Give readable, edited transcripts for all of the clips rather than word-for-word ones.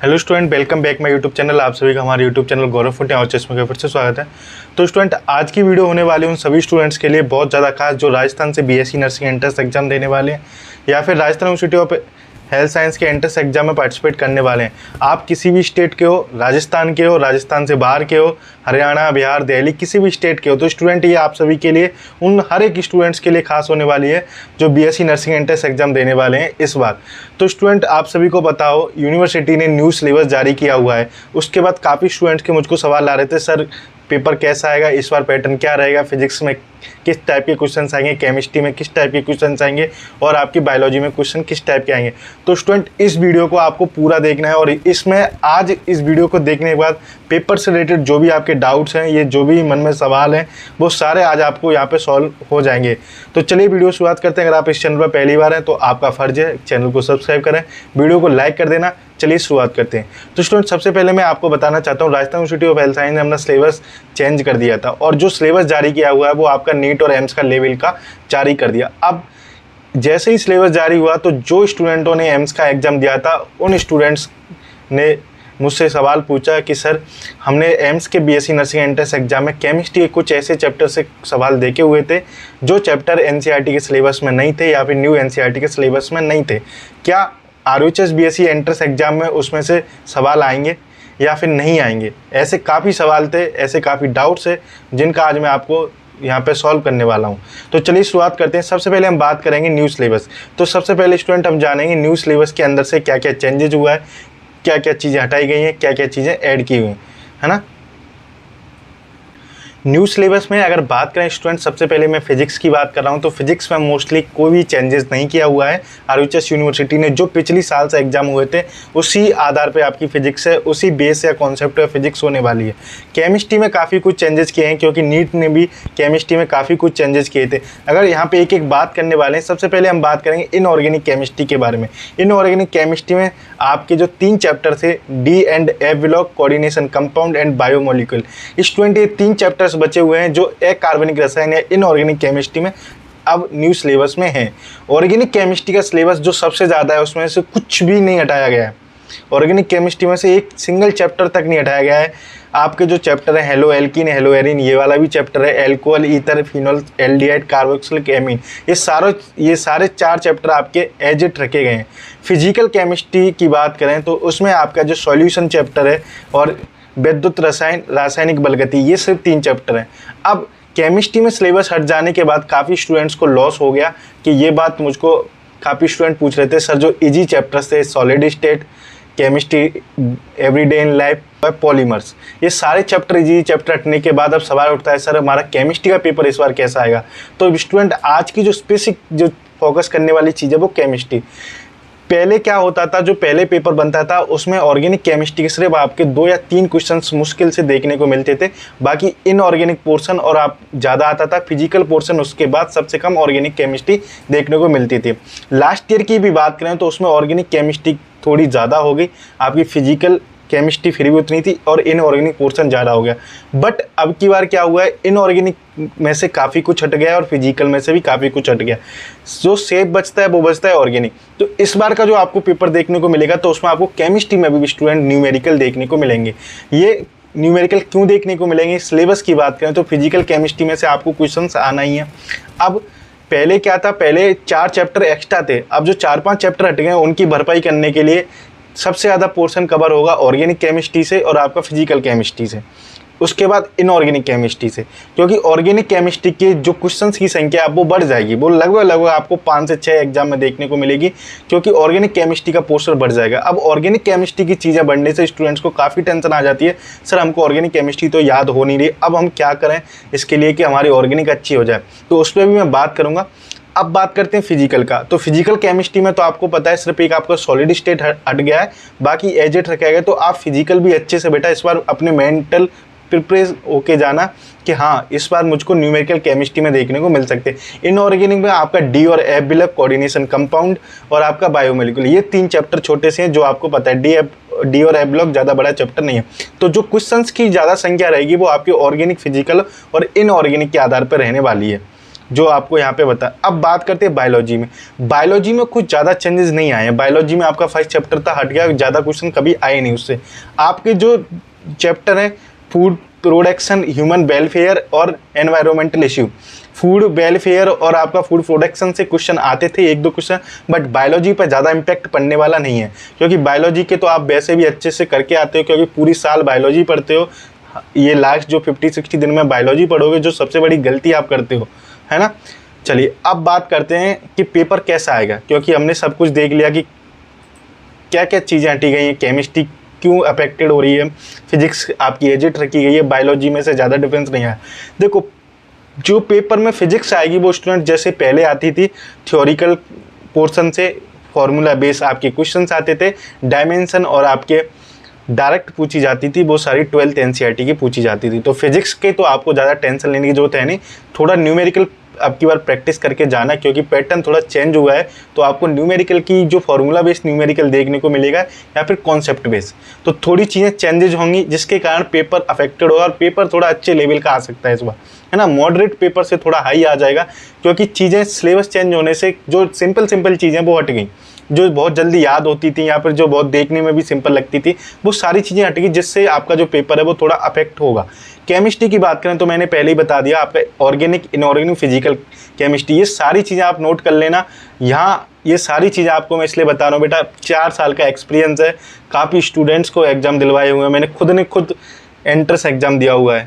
Hello student, welcome back my YouTube channel. आप सभी का हमारे यूट्यूब चैनल गौरव फुटे और चश्मे का फिर से स्वागत है। तो स्टूडेंट, आज की वीडियो होने वाली उन सभी स्टूडेंट्स के लिए बहुत ज़्यादा खास जो राजस्थान से बीएससी नर्सिंग एंट्रेंस एग्जाम देने वाले हैं या फिर Rajasthan university of health science के एंट्रेंस एग्जाम में पार्टिसिपेट करने वाले हैं। आप किसी भी स्टेट के हो, राजस्थान के हो, राजस्थान से बाहर के हो, हरियाणा, बिहार, दिल्ली, किसी भी स्टेट के हो, तो स्टूडेंट ये आप सभी के लिए, उन हर एक स्टूडेंट्स के लिए खास होने वाली है जो बीएससी नर्सिंग एंट्रेंस एग्जाम देने वाले हैं इस बार। तो स्टूडेंट, आप सभी को पता हो यूनिवर्सिटी ने न्यू सिलेबस जारी किया हुआ है। उसके बाद काफ़ी स्टूडेंट्स के मुझको सवाल आ रहे थे, सर पेपर कैसा आएगा इस बार, पैटर्न क्या रहेगा, फिजिक्स में किस टाइप के क्वेश्चंस आएंगे, केमिस्ट्री में किस टाइप के क्वेश्चंस आएंगे और आपकी बायोलॉजी में क्वेश्चन किस टाइप के आएंगे। तो स्टूडेंट, इस वीडियो को आपको पूरा देखना है और इसमें आज इस वीडियो को देखने के बाद पेपर से रिलेटेड जो भी आपके डाउट्स हैं, ये जो भी मन में सवाल हैं, वो सारे आज आपको यहाँ पे सॉल्व हो जाएंगे। तो चलिए वीडियो शुरुआत करते हैं। अगर आप इस चैनल पर पहली बार हैं तो आपका फ़र्ज़ है चैनल को सब्सक्राइब करें, वीडियो को लाइक कर देना। चलिए शुरुआत करते हैं। तो स्टूडेंट, सबसे पहले मैं आपको बताना चाहता हूँ, Rajasthan university of health science ने अपना सिलेबस चेंज कर दिया था और जो सिलेबस जारी किया हुआ है वो आपका नीट और एम्स का लेवल का जारी कर दिया। अब जैसे ही सिलेबस जारी हुआ तो जो स्टूडेंटों ने एम्स का एग्ज़ाम दिया था उन स्टूडेंट्स ने मुझसे सवाल पूछा कि सर, हमने एम्स के बीएससी नर्सिंग एंट्रेंस एग्जाम में केमिस्ट्री के कुछ ऐसे चैप्टर से सवाल देखे हुए थे जो चैप्टर एनसीईआरटी के सिलेबस में नहीं थे या फिर न्यू एनसीईआरटी के सिलेबस में नहीं थे। क्या आरयूएचएस बीएससी एंट्रेंस एग्जाम में उसमें से सवाल आएंगे या फिर नहीं आएंगे? ऐसे काफ़ी सवाल थे, ऐसे काफ़ी डाउट्स है जिनका आज मैं आपको यहाँ पे सॉल्व करने वाला हूँ। तो चलिए शुरुआत करते हैं। सबसे पहले हम बात करेंगे न्यू सिलेबस। तो सबसे पहले स्टूडेंट हम जानेंगे न्यू सिलेबस के अंदर से क्या क्या चेंजेज हुआ है, क्या क्या चीज़ें हटाई गई हैं, क्या क्या चीज़ें ऐड की हुई हैं, है ना। न्यू सिलेबस में अगर बात करें स्टूडेंट, सबसे पहले मैं फिजिक्स की बात कर रहा हूं तो फिजिक्स में मोस्टली कोई भी चेंजेस नहीं किया हुआ है। आरयूएचएस यूनिवर्सिटी ने जो पिछली साल से एग्जाम हुए थे उसी आधार पे आपकी फिजिक्स है, उसी बेस या कॉन्सेप्ट पे फिजिक्स होने वाली है। केमिस्ट्री में काफ़ी कुछ चेंजेस किए हैं क्योंकि नीट ने भी केमिस्ट्री में काफ़ी कुछ चेंजेस किए थे। अगर यहाँ पे एक एक बात करने वाले हैं, सबसे पहले हम बात करेंगे इनऑर्गेनिक केमिस्ट्री के बारे में। इनऑर्गेनिक केमिस्ट्री में आपके जो 3 चैप्टर थे, D and F block, coordination, compound and biomolecule, student ये 3 चैप्टर्स बचे हुए हैं जो अकार्बनिक रसायन या इनऑर्गेनिक केमिस्ट्री में अब न्यू सिलेबस में है। ऑर्गेनिक केमिस्ट्री का सिलेबस जो सबसे ज़्यादा है उसमें से कुछ भी नहीं हटाया गया है। ऑर्गेनिक केमिस्ट्री में से एक सिंगल चैप्टर तक नहीं हटाया गया है। आपके जो चैप्टर है हेलो एल्कीन, हेलो एरिन, ये वाला भी चैप्टर है, alcohol, ether, phenol, aldehyde, carboxylic amine, ये सारे 4 चैप्टर आपके एज इट रखे गए हैं। फिजिकल केमिस्ट्री की बात करें तो उसमें आपका जो सॉल्यूशन चैप्टर है और विद्युत रसायन, रासायनिक बलगति, ये सिर्फ 3 चैप्टर हैं। अब केमिस्ट्री में सिलेबस हट जाने के बाद काफ़ी स्टूडेंट्स को लॉस हो गया कि ये बात मुझको काफ़ी स्टूडेंट पूछ रहे थे, सर जो इजी चैप्टर्स थे, solid state, chemistry, everyday in life, polymers, ये सारे चैप्टर इजी चैप्टर हटने के बाद अब सवाल उठता है, सर हमारा केमिस्ट्री का पेपर इस बार कैसा आएगा? तो स्टूडेंट, आज की जो स्पेसिफिक जो फोकस करने वाली चीज़ है वो केमिस्ट्री। पहले क्या होता था, जो पहले पेपर बनता था उसमें ऑर्गेनिक केमिस्ट्री के सिर्फ आपके 2 या 3 क्वेश्चंस मुश्किल से देखने को मिलते थे, बाकी इनऑर्गेनिक पोर्शन और आप ज़्यादा आता था फिजिकल पोर्शन, उसके बाद सबसे कम ऑर्गेनिक केमिस्ट्री देखने को मिलती थी। लास्ट ईयर की भी बात करें तो उसमें ऑर्गेनिक केमिस्ट्री थोड़ी ज़्यादा हो गई, आपकी फिजिकल केमिस्ट्री फिर भी उतनी थी और इनऑर्गेनिक पोर्शन ज़्यादा हो गया। बट अब की बार क्या हुआ है, इनऑर्गेनिक में से काफ़ी कुछ हट गया और फिजिकल में से भी काफ़ी कुछ हट गया। जो सेफ बचता है वो बचता है ऑर्गेनिक। तो इस बार का जो आपको पेपर देखने को मिलेगा तो उसमें आपको केमिस्ट्री में भी स्टूडेंट न्यूमेरिकल देखने को मिलेंगे। ये न्यूमेरिकल क्यों देखने को मिलेंगे? सिलेबस की बात करें तो फिजिकल केमिस्ट्री में से आपको क्वेश्चंस आना ही है। अब पहले क्या था, पहले 4 चैप्टर एक्स्ट्रा थे, अब जो 4-5 चैप्टर हट गए उनकी भरपाई करने के लिए सबसे ज़्यादा पोर्शन कवर होगा ऑर्गेनिक केमिस्ट्री से और आपका फिजिकल केमिस्ट्री से, उसके बाद इनऑर्गेनिक केमिस्ट्री से, क्योंकि ऑर्गेनिक केमिस्ट्री के जो क्वेश्चंस की संख्या वो बढ़ जाएगी, वो लगभग आपको 5 से 6 एग्जाम में देखने को मिलेगी क्योंकि ऑर्गेनिक केमिस्ट्री का पोर्शन बढ़ जाएगा। अब ऑर्गेनिक केमिस्ट्री की चीज़ें बढ़ने से स्टूडेंट्स को काफ़ी टेंशन आ जाती है, सर हमको ऑर्गेनिक केमिस्ट्री तो याद हो नहीं रही, अब हम क्या करें इसके लिए कि हमारी ऑर्गेनिक अच्छी हो जाए, तो उस पर भी मैं बात करूँगा। अब बात करते हैं फिजिकल का। तो फिजिकल केमिस्ट्री में तो आपको पता है सिर्फ एक आपका सॉलिड स्टेट हट गया है, बाकी एज इट रखा गया। तो आप फिजिकल भी अच्छे से बेटा इस बार अपने मेंटल प्रिपरेस होके जाना कि हाँ इस बार मुझको न्यूमेरिकल केमिस्ट्री में देखने को मिल सकते हैं। इनऑर्गेनिक में आपका डी और एफ ब्लॉक, कोऑर्डिनेशन, कंपाउंड और आपका बायोमोलिक्यूल, ये 3 चैप्टर छोटे से हैं जो आपको पता है। डी और एफ ब्लॉक ज़्यादा बड़ा चैप्टर नहीं है। तो जो क्वेश्चंस की ज़्यादा संख्या रहेगी वो आपके ऑर्गेनिक, फिजिकल और इनऑर्गेनिक के आधार पर रहने वाली है। जो आपको यहाँ पे बता। अब बात करते हैं बायोलॉजी में। बायोलॉजी में कुछ ज़्यादा चेंजेस नहीं आए हैं। बायोलॉजी में आपका फर्स्ट चैप्टर था, हट गया, ज़्यादा क्वेश्चन कभी आए नहीं उससे। आपके जो चैप्टर है फूड प्रोडक्शन, ह्यूमन वेलफेयर और एनवायरमेंटल इश्यू, फूड वेलफेयर और आपका फूड प्रोडक्शन से क्वेश्चन आते थे, 1-2 क्वेश्चन, बट बायोलॉजी पर ज़्यादा इम्पैक्ट पड़ने वाला नहीं है, क्योंकि बायोलॉजी के तो आप वैसे भी अच्छे से करके आते हो, क्योंकि पूरी साल बायोलॉजी पढ़ते हो। ये लास्ट जो 50-60 दिन में बायोलॉजी पढ़ोगे, जो सबसे बड़ी गलती आप करते हो, है ना। चलिए अब बात करते हैं कि पेपर कैसा आएगा, क्योंकि हमने सब कुछ देख लिया कि क्या क्या चीज़ें हटी गई हैं, केमिस्ट्री क्यों अफेक्टेड हो रही है, फिजिक्स आपकी एजिट रखी गई है, बायोलॉजी में से ज़्यादा डिफरेंस नहीं आया। देखो जो पेपर में फिजिक्स आएगी वो स्टूडेंट जैसे पहले आती थी, थ्योरिकल पोर्शन से फॉर्मूला बेस आपके क्वेश्चंस आते थे, डायमेंशन और आपके डायरेक्ट पूछी जाती थी, वो सारी 12th एनसीईआरटी की पूछी जाती थी। तो फिजिक्स के तो आपको ज़्यादा टेंशन लेने की जरूरत है नहीं, थोड़ा न्यूमेरिकल अब की बार प्रैक्टिस करके जाना, क्योंकि पैटर्न थोड़ा चेंज हुआ है। तो आपको न्यूमेरिकल की जो फॉर्मूला बेस्ड न्यूमेरिकल देखने को मिलेगा या फिर कॉन्सेप्ट बेस्ड, तो थोड़ी चीज़ें चेंजेज होंगी, जिसके कारण पेपर अफेक्टेड होगा और पेपर थोड़ा अच्छे लेवल का आ सकता है इस बार, है ना। मॉडरेट पेपर से थोड़ा हाई आ जाएगा, क्योंकि चीज़ें सिलेबस चेंज होने से जो सिंपल चीज़ें वो हट गई, जो बहुत जल्दी याद होती थी या फिर जो बहुत देखने में भी सिंपल लगती थी, वो सारी चीज़ें हट गई, जिससे आपका जो पेपर है वो थोड़ा अफेक्ट होगा। केमिस्ट्री की बात करें तो मैंने पहले ही बता दिया, आपका ऑर्गेनिक, इनऑर्गेनिक, फिजिकल केमिस्ट्री, ये सारी चीज़ें आप नोट कर लेना। यहाँ ये सारी चीज़ें आपको मैं इसलिए बता रहा हूँ बेटा, 4 साल का एक्सपीरियंस है, काफ़ी स्टूडेंट्स को एग्ज़ाम दिलवाए हुए हैं मैंने, खुद एंट्रेंस एग्ज़ाम दिया हुआ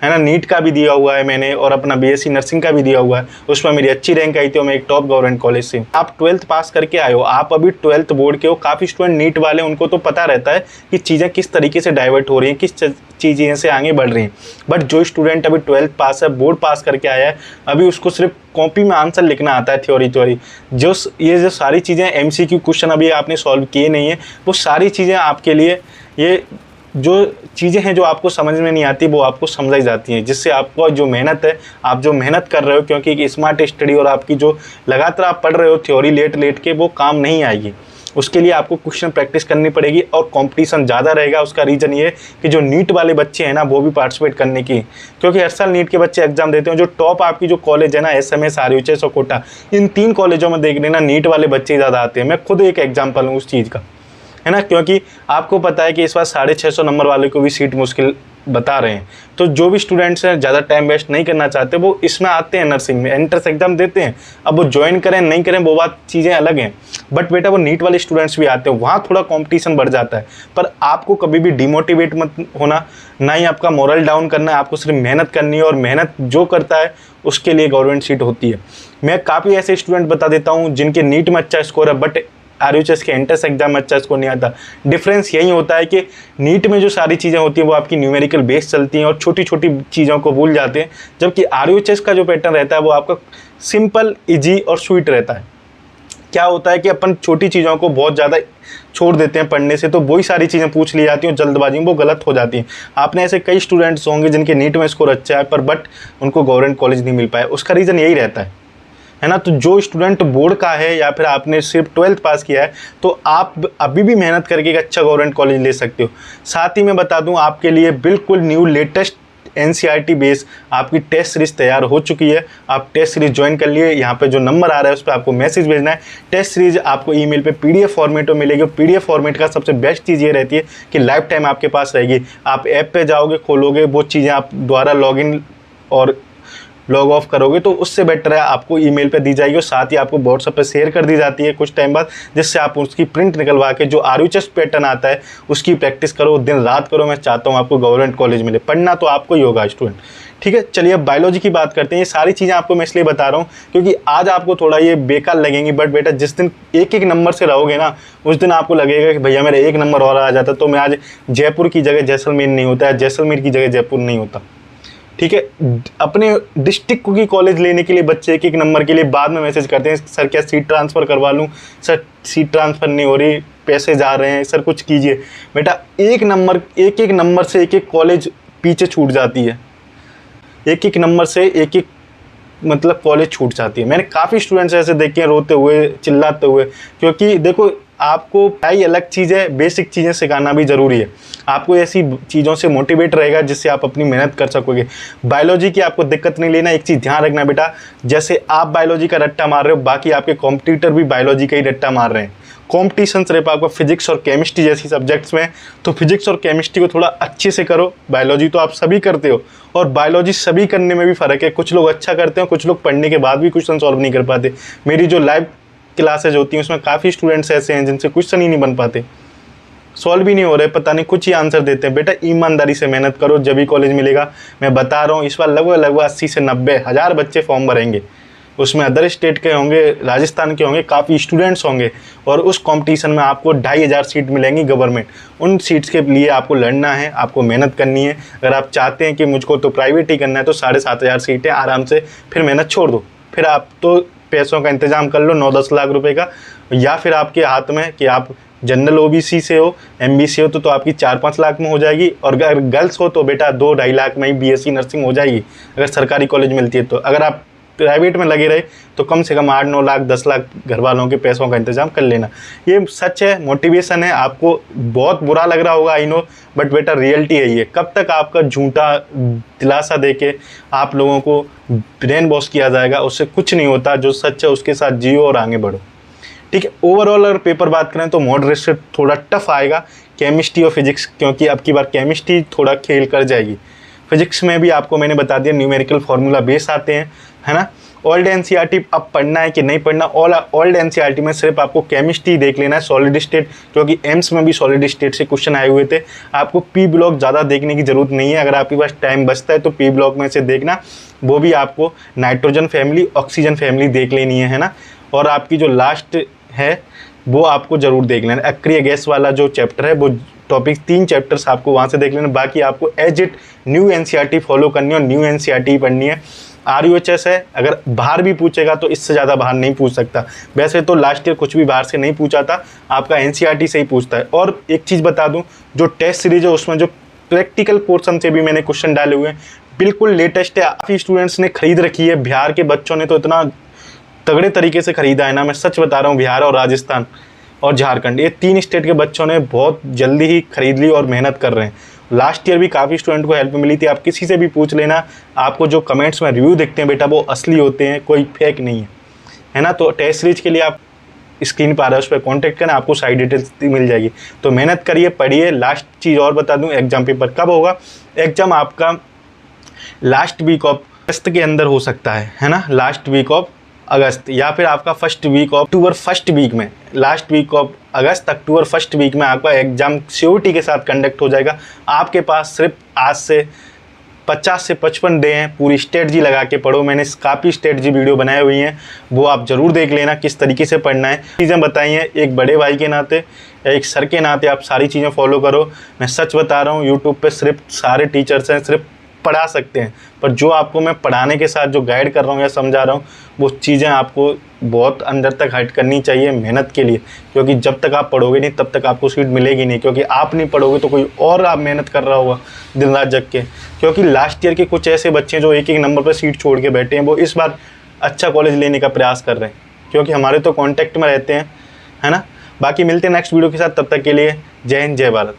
है ना, नीट का भी दिया हुआ है मैंने, और अपना बीएससी नर्सिंग का भी दिया हुआ है, उसमें मेरी अच्छी रैंक आई थी और मैं एक टॉप गवर्नमेंट कॉलेज से। आप 12th पास करके आए हो, आप अभी 12th बोर्ड के हो। काफ़ी स्टूडेंट नीट वाले, उनको तो पता रहता है कि चीज़ें किस तरीके से डाइवर्ट हो रही हैं, किस चीज़ें से आगे बढ़ रही हैं, बट जो स्टूडेंट अभी 12th पास है, बोर्ड पास करके आया है, अभी उसको सिर्फ कॉपी में आंसर लिखना आता है, थ्योरी ये जो सारी चीज़ें एमसीक्यू क्वेश्चन अभी आपने सॉल्व किए नहीं है, वो सारी चीज़ें आपके लिए, ये जो चीज़ें हैं जो आपको समझ में नहीं आती वो आपको समझाई जाती हैं, जिससे आपको जो मेहनत है, आप जो मेहनत कर रहे हो, क्योंकि एक स्मार्ट स्टडी और आपकी जो लगातार आप पढ़ रहे हो थ्योरी लेट के, वो काम नहीं आएगी। उसके लिए आपको क्वेश्चन प्रैक्टिस करनी पड़ेगी और कंपटीशन ज़्यादा रहेगा। उसका रीज़न ये है कि जो नीट वाले बच्चे हैं ना, वो भी पार्टिसिपेट करने की, क्योंकि हर साल नीट के बच्चे एग्जाम देते हैं। जो टॉप आपकी जो कॉलेज है ना, एसएमएस, आरयूएचएस और कोटा, इन 3 कॉलेजों में देख लेना नीट वाले बच्चे ज़्यादा आते हैं। मैं खुद एक एग्जाम्पल हूँ उस चीज़ का, है ना, क्योंकि आपको पता है कि इस बार 650 नंबर वाले को भी सीट मुश्किल बता रहे हैं। तो जो भी स्टूडेंट्स हैं, ज़्यादा टाइम वेस्ट नहीं करना चाहते, वो इसमें आते हैं, नर्सिंग में एंट्रेंस एग्जाम देते हैं। अब वो ज्वाइन करें नहीं करें वो बात चीज़ें अलग हैं, बट बेटा वो नीट वाले स्टूडेंट्स भी आते हैं, वहाँ थोड़ा कंपटीशन बढ़ जाता है। पर आपको कभी भी डिमोटिवेट मत होना, ना ही आपका मोरल डाउन करना है, आपको सिर्फ मेहनत करनी है, और मेहनत जो करता है उसके लिए गवर्नमेंट सीट होती है। मैं काफ़ी ऐसे स्टूडेंट बता देता हूँ जिनके नीट में अच्छा स्कोर है, बट आरयूएचएस के एंट्रेंस एग्जाम में अच्छा स्कोर नहीं आता। डिफरेंस यही होता है कि नीट में जो सारी चीज़ें होती हैं वो आपकी न्यूमेरिकल बेस चलती हैं और छोटी छोटी चीज़ों को भूल जाते हैं, जबकि आरयूएचएस का जो पैटर्न रहता है वो आपका सिंपल, इजी और स्वीट रहता है। क्या होता है कि अपन छोटी चीज़ों को बहुत ज़्यादा छोड़ देते हैं पढ़ने से, तो वही सारी चीज़ें पूछ ली जाती हैं, जल्दबाजी में वो गलत हो जाती हैं। आपने ऐसे कई स्टूडेंट्स होंगे जिनके नीट में स्कोर अच्छा है, पर बट उनको गवर्नमेंट कॉलेज नहीं मिल पाया। उसका रीज़न यही रहता है ना। तो जो स्टूडेंट बोर्ड का है या फिर आपने सिर्फ 12th पास किया है, तो आप अभी भी मेहनत करके एक अच्छा गवर्नमेंट कॉलेज ले सकते हो। साथ ही मैं बता दूं, आपके लिए बिल्कुल न्यू लेटेस्ट एनसीईआरटी बेस आपकी टेस्ट सीरीज तैयार हो चुकी है। आप टेस्ट सीरीज ज्वाइन कर लिए, यहाँ पे जो नंबर आ रहा है उस पर आपको मैसेज भेजना है। टेस्ट सीरीज आपको ईमेल पे पीडीएफ फॉर्मेट में मिलेगी। पीडीएफ फॉर्मेट का सबसे बेस्ट चीज़ ये रहती है कि लाइफ टाइम आपके पास रहेगी। आप ऐप पे जाओगे, खोलोगे, वो चीज़ें आप द्वारा लॉगिन और लॉग ऑफ करोगे, तो उससे बेटर है आपको ईमेल पे दी जाएगी और साथ ही आपको व्हाट्सएप पे शेयर कर दी जाती है कुछ टाइम बाद, जिससे आप उसकी प्रिंट निकलवा के जो आरयूएचएस पैटर्न आता है उसकी प्रैक्टिस करो, दिन रात करो। मैं चाहता हूँ आपको गवर्नमेंट कॉलेज मिले। पढ़ना तो आपको ही होगा स्टूडेंट, ठीक है। चलिए अब बायोलॉजी की बात करते हैं। ये सारी चीज़ें आपको मैं इसलिए बता रहा हूँ क्योंकि आज आपको थोड़ा ये बेकार लगेंगी, बट बेटा जिस दिन एक एक नंबर से रहोगे ना, उस दिन आपको लगेगा कि भैया मेरा एक नंबर और आ जाता तो मैं आज जयपुर की जगह जैसलमेर नहीं होता है, जैसलमेर की जगह जयपुर नहीं होता, ठीक है। अपने डिस्ट्रिक्ट की कॉलेज लेने के लिए बच्चे एक एक नंबर के लिए बाद में मैसेज करते हैं, सर क्या सीट ट्रांसफ़र करवा लूँ, सर सीट ट्रांसफ़र नहीं हो रही, पैसे जा रहे हैं, सर कुछ कीजिए। बेटा एक एक नंबर से एक एक कॉलेज पीछे छूट जाती है, एक एक नंबर से एक एक मतलब कॉलेज छूट जाती है। मैंने काफ़ी स्टूडेंट्स ऐसे देखे हैं रोते हुए, चिल्लाते हुए, क्योंकि देखो आपको पढ़ाई अलग चीज़ है, बेसिक चीज़ें सिखाना भी ज़रूरी है। आपको ऐसी चीज़ों से मोटिवेट रहेगा जिससे आप अपनी मेहनत कर सकोगे। बायोलॉजी की आपको दिक्कत नहीं लेना। एक चीज़ ध्यान रखना बेटा, जैसे आप बायोलॉजी का रट्टा मार रहे हो, बाकी आपके कॉम्पिटिटर भी बायोलॉजी का ही रट्टा मार रहे हैं। कॉम्पिटिशन सिर्फ आपका फिजिक्स और केमिस्ट्री जैसी सब्जेक्ट्स में, तो फिजिक्स और केमिस्ट्री को थोड़ा अच्छे से करो। बायोलॉजी तो आप सभी करते हो, और बायोलॉजी सभी करने में भी फ़र्क है। कुछ लोग अच्छा करते हैं, कुछ लोग पढ़ने के बाद भी क्वेश्चन सॉल्व नहीं कर पाते। मेरी जो लाइव क्लासेज होती हैं उसमें काफ़ी स्टूडेंट्स ऐसे हैं जिनसे क्वेश्चन ही नहीं बन पाते, सॉल्व भी नहीं हो रहे, पता नहीं कुछ ही आंसर देते हैं। बेटा ईमानदारी से मेहनत करो, जब भी कॉलेज मिलेगा। मैं बता रहा हूँ, इस बार लगभग 80 से 90 हज़ार बच्चे फॉर्म भरेंगे। उसमें अदर स्टेट के होंगे, राजस्थान के होंगे, काफ़ी स्टूडेंट्स होंगे, और उस कंपटीशन में आपको 2500 सीट मिलेंगी गवर्नमेंट। उन सीट्स के लिए आपको लड़ना है, आपको मेहनत करनी है। अगर आप चाहते हैं कि मुझको तो प्राइवेट ही करना है, तो 7500 सीटें आराम से, फिर मेहनत छोड़ दो। फिर आप तो पैसों का इंतजाम कर लो 9-10 लाख रुपए का, या फिर आपके हाथ में कि आप जनरल ओबीसी से हो, एमबीसी हो, तो आपकी 4-5 लाख में हो जाएगी। और अगर गर्ल्स हो तो बेटा 2-2.5 लाख में ही बीएससी नर्सिंग हो जाएगी, अगर सरकारी कॉलेज मिलती है तो। अगर आप प्राइवेट में लगे रहे तो कम से कम 8-9 लाख 10 लाख घर वालों के पैसों का इंतजाम कर लेना। ये सच है, मोटिवेशन है। आपको बहुत बुरा लग रहा होगा, आई नो, बट बेटा रियलिटी है ये। कब तक आपका झूठा दिलासा देके आप लोगों को ब्रेन वॉश किया जाएगा, उससे कुछ नहीं होता। जो सच है उसके साथ जियो और आगे बढ़ो, ठीक है। ओवरऑल अगर पेपर बात करें तो मॉडरेट से थोड़ा टफ आएगा, केमिस्ट्री और फिजिक्स, क्योंकि अब की बार केमिस्ट्री थोड़ा खेल कर जाएगी। फिजिक्स में भी आपको मैंने बता दिया, न्यूमेरिकल फार्मूला बेस आते हैं, है ना। ओल्ड एनसीईआरटी अब पढ़ना है कि नहीं पढ़ना, ओल्ड एनसीईआरटी में सिर्फ आपको केमिस्ट्री देख लेना है, सॉलिड स्टेट, क्योंकि एम्स में भी सॉलिड स्टेट से क्वेश्चन आए हुए थे। आपको पी ब्लॉक ज़्यादा देखने की जरूरत नहीं है। अगर आपके पास टाइम बचता है तो पी ब्लॉक में से देखना, वो भी आपको नाइट्रोजन फैमिली, ऑक्सीजन फैमिली देख लेनी है ना। और आपकी जो लास्ट है वो आपको ज़रूर देख लेना, अक्रिय गैस वाला जो चैप्टर है, वो टॉपिक 3 चैप्टर्स आपको वहाँ से देख लेना। बाकी आपको as it new NCERT follow करनी है और न्यू एनसीईआरटी पढ़नी है। RUHS है, अगर बाहर भी पूछेगा तो इससे ज़्यादा बाहर नहीं पूछ सकता। वैसे तो लास्ट ईयर कुछ भी बाहर से नहीं पूछा था, आपका एनसीईआरटी से ही पूछता है। और एक चीज़ बता दूं, जो टेस्ट सीरीज है उसमें जो प्रैक्टिकल पोर्शन से भी मैंने क्वेश्चन डाले हुए हैं, बिल्कुल लेटेस्ट है। काफ़ी स्टूडेंट्स ने खरीद रखी है, बिहार के बच्चों ने तो इतना तगड़े तरीके से खरीदा है ना, मैं सच बता रहा हूँ। बिहार और राजस्थान और झारखंड, ये 3 स्टेट के बच्चों ने बहुत जल्दी ही खरीद ली और मेहनत कर रहे हैं। लास्ट ईयर भी काफ़ी स्टूडेंट को हेल्प मिली थी। आप किसी से भी पूछ लेना, आपको जो कमेंट्स में रिव्यू दिखते हैं बेटा वो असली होते हैं, कोई फेक नहीं है ना। तो टेस्ट सीरीज के लिए आप स्क्रीन पर आ रहा है, उस पर कॉन्टैक्ट करना, आपको सारी डिटेल्स मिल जाएगी। तो मेहनत करिए, पढ़िए। लास्ट चीज़ और बता दूँ, एग्जाम पेपर कब होगा? एग्जाम आपका लास्ट वीक ऑफ अगस्त के अंदर हो सकता है ना, लास्ट वीक ऑफ अगस्त, या फिर आपका first week of October, first week में, last week of August, October first week में आपका एग्जाम सीओटी के साथ कंडक्ट हो जाएगा। आपके पास सिर्फ आज से 50 से 55 डे हैं, पूरी स्ट्रेटजी लगा के पढ़ो। मैंने काफ़ी स्ट्रेटजी वीडियो बनाई हुई हैं, वो आप ज़रूर देख लेना किस तरीके से पढ़ना है। चीज़ें बताई हैं एक बड़े भाई के नाते या एक सर के नाते, आप सारी चीज़ें फॉलो करो। मैं सच बता रहा हूँ, यूट्यूब पर सिर्फ सारे टीचर्स हैं, सिर्फ पढ़ा सकते हैं, पर जो आपको मैं पढ़ाने के साथ जो गाइड कर रहा हूँ या समझा रहा हूँ, वो चीज़ें आपको बहुत अंदर तक हाइड करनी चाहिए मेहनत के लिए। क्योंकि जब तक आप पढ़ोगे नहीं तब तक आपको सीट मिलेगी नहीं, क्योंकि आप नहीं पढ़ोगे तो कोई और आप मेहनत कर रहा होगा दिन रात जग के। क्योंकि लास्ट ईयर के कुछ ऐसे बच्चे जो एक नंबर पर सीट छोड़ के बैठे हैं, वो इस बार अच्छा कॉलेज लेने का प्रयास कर रहे हैं, क्योंकि हमारे तो कॉन्टैक्ट में रहते हैं, है ना। बाकी मिलते हैं नेक्स्ट वीडियो के साथ, तब तक के लिए जय हिंद, जय भारत।